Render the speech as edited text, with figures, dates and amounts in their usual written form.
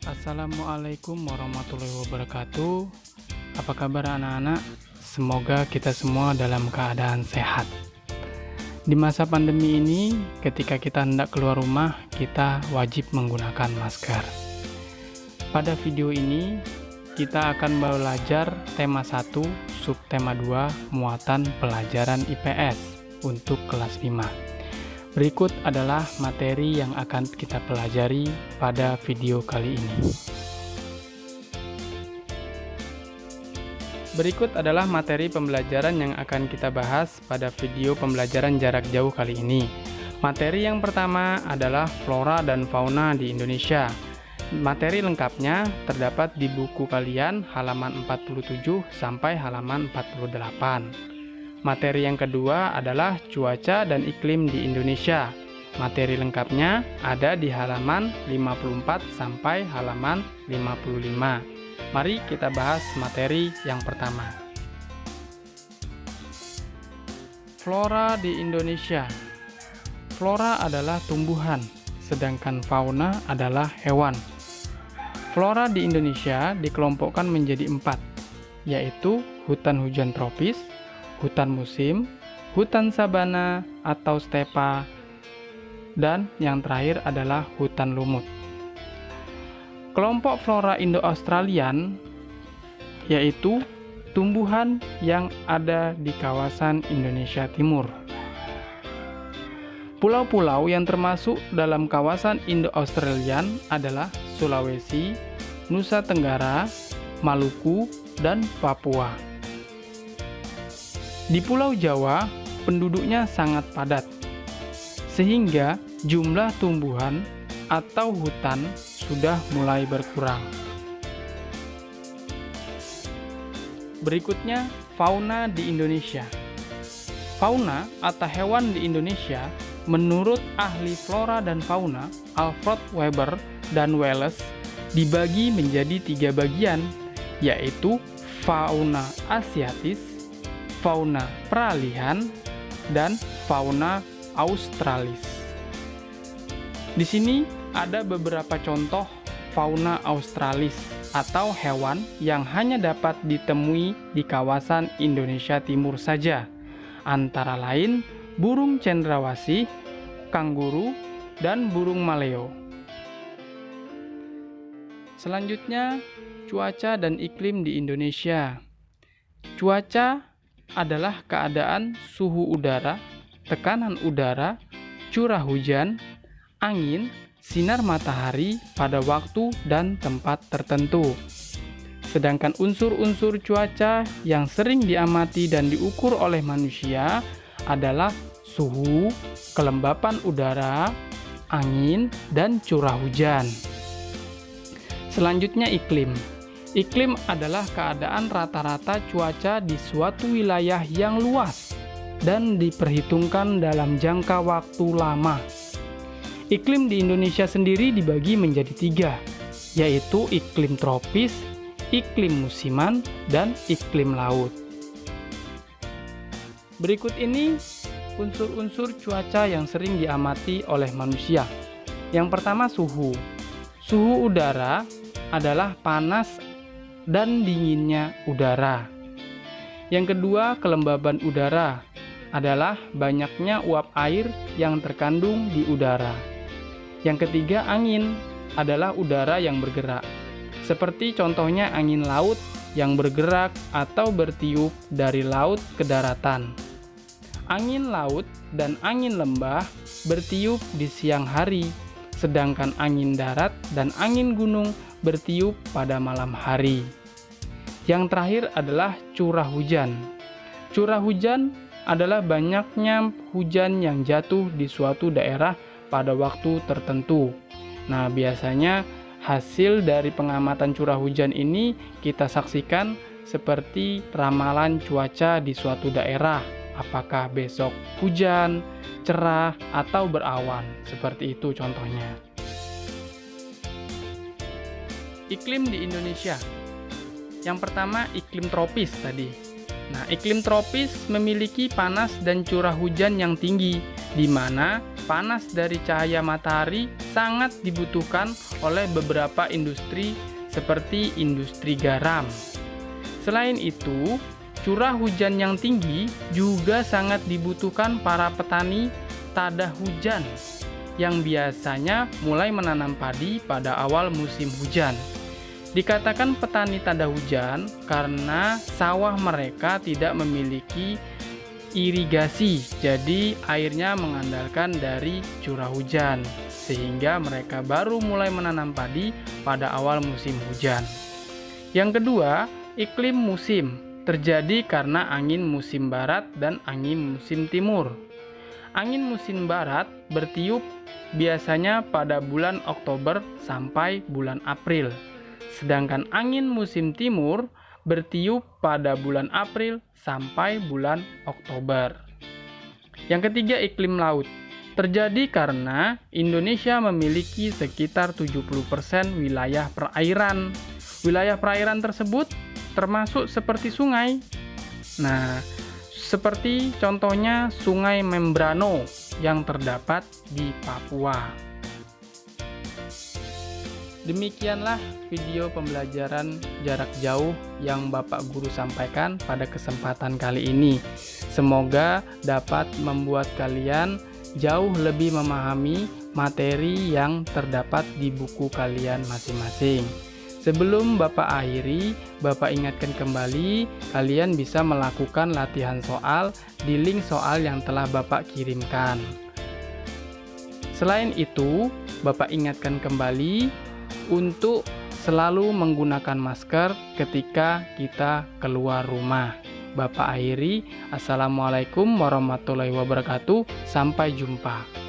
Assalamualaikum warahmatullahi wabarakatuh. Apa kabar anak-anak? Semoga kita semua dalam keadaan sehat. Di masa pandemi ini, ketika kita hendak keluar rumah, kita wajib menggunakan masker. Pada video ini, kita akan belajar tema 1, subtema 2, muatan pelajaran IPS untuk kelas 5. Berikut adalah materi yang akan kita pelajari pada video kali ini. Berikut adalah materi pembelajaran yang akan kita bahas pada video pembelajaran jarak jauh kali ini. Materi yang pertama adalah flora dan fauna di Indonesia. Materi lengkapnya terdapat di buku kalian halaman 47 sampai halaman 48. Materi yang kedua adalah cuaca dan iklim di Indonesia. Materi lengkapnya ada di halaman 54 sampai halaman 55. Mari kita bahas materi yang pertama. Flora di Indonesia. Flora adalah tumbuhan, sedangkan fauna adalah hewan. Flora di Indonesia dikelompokkan menjadi 4, yaitu hutan hujan tropis, hutan musim, hutan sabana atau stepa, dan yang terakhir adalah hutan lumut. Kelompok flora Indo-Australian yaitu tumbuhan yang ada di kawasan Indonesia Timur. Pulau-pulau yang termasuk dalam kawasan Indo-Australian adalah Sulawesi, Nusa Tenggara, Maluku, dan Papua. Di Pulau Jawa, penduduknya sangat padat, sehingga jumlah tumbuhan atau hutan sudah mulai berkurang. Berikutnya, fauna di Indonesia. Fauna atau hewan di Indonesia, menurut ahli flora dan fauna Alfred Weber dan Wallace, dibagi menjadi 3 bagian, yaitu fauna asiatis, fauna peralihan, dan fauna australis. Di sini ada beberapa contoh fauna australis atau hewan yang hanya dapat ditemui di kawasan Indonesia Timur saja, antara lain burung cendrawasih, kanguru, dan burung maleo. Selanjutnya, cuaca dan iklim di Indonesia. Cuaca adalah keadaan suhu udara, tekanan udara, curah hujan, angin, sinar matahari pada waktu dan tempat tertentu. Sedangkan unsur-unsur cuaca yang sering diamati dan diukur oleh manusia adalah suhu, kelembapan udara, angin, dan curah hujan. Selanjutnya iklim. Iklim adalah keadaan rata-rata cuaca di suatu wilayah yang luas dan diperhitungkan dalam jangka waktu lama. Iklim di Indonesia sendiri dibagi menjadi 3, yaitu iklim tropis, iklim musiman, dan iklim laut. Berikut ini unsur-unsur cuaca yang sering diamati oleh manusia. Yang pertama, suhu. Suhu udara adalah panas dan dinginnya udara. Yang kedua, kelembaban udara adalah banyaknya uap air yang terkandung di udara. Yang ketiga, angin adalah udara yang bergerak, seperti contohnya angin laut yang bergerak atau bertiup dari laut ke daratan. Angin laut dan angin lembah bertiup di siang hari, sedangkan angin darat dan angin gunung bertiup pada malam hari. Yang terakhir adalah curah hujan. Curah hujan adalah banyaknya hujan yang jatuh di suatu daerah pada waktu tertentu. Nah, biasanya hasil dari pengamatan curah hujan ini kita saksikan seperti ramalan cuaca di suatu daerah. Apakah besok hujan, cerah, atau berawan. Seperti itu contohnya. Iklim di Indonesia. Yang pertama, iklim tropis tadi. Nah, iklim tropis memiliki panas dan curah hujan yang tinggi, di mana panas dari cahaya matahari sangat dibutuhkan oleh beberapa industri seperti industri garam. Selain itu, curah hujan yang tinggi juga sangat dibutuhkan para petani tada hujan yang biasanya mulai menanam padi pada awal musim hujan. Dikatakan petani tada hujan karena sawah mereka tidak memiliki irigasi, jadi airnya mengandalkan dari curah hujan, sehingga mereka baru mulai menanam padi pada awal musim hujan. Yang kedua, iklim musim terjadi karena angin musim barat dan angin musim timur. Angin musim barat bertiup biasanya pada bulan Oktober sampai bulan April, sedangkan angin musim timur bertiup pada bulan April sampai bulan Oktober. Yang ketiga, iklim laut terjadi karena Indonesia memiliki sekitar 70% wilayah perairan. Wilayah perairan tersebut termasuk seperti sungai. Nah, seperti contohnya Sungai Membrano yang terdapat di Papua. Demikianlah video pembelajaran jarak jauh yang Bapak Guru sampaikan pada kesempatan kali ini. Semoga dapat membuat kalian jauh lebih memahami materi yang terdapat di buku kalian masing-masing. Sebelum Bapak akhiri, Bapak ingatkan kembali, kalian bisa melakukan latihan soal di link soal yang telah Bapak kirimkan. Selain itu, Bapak ingatkan kembali untuk selalu menggunakan masker ketika kita keluar rumah. Bapak akhiri, Assalamualaikum warahmatullahi wabarakatuh. Sampai jumpa.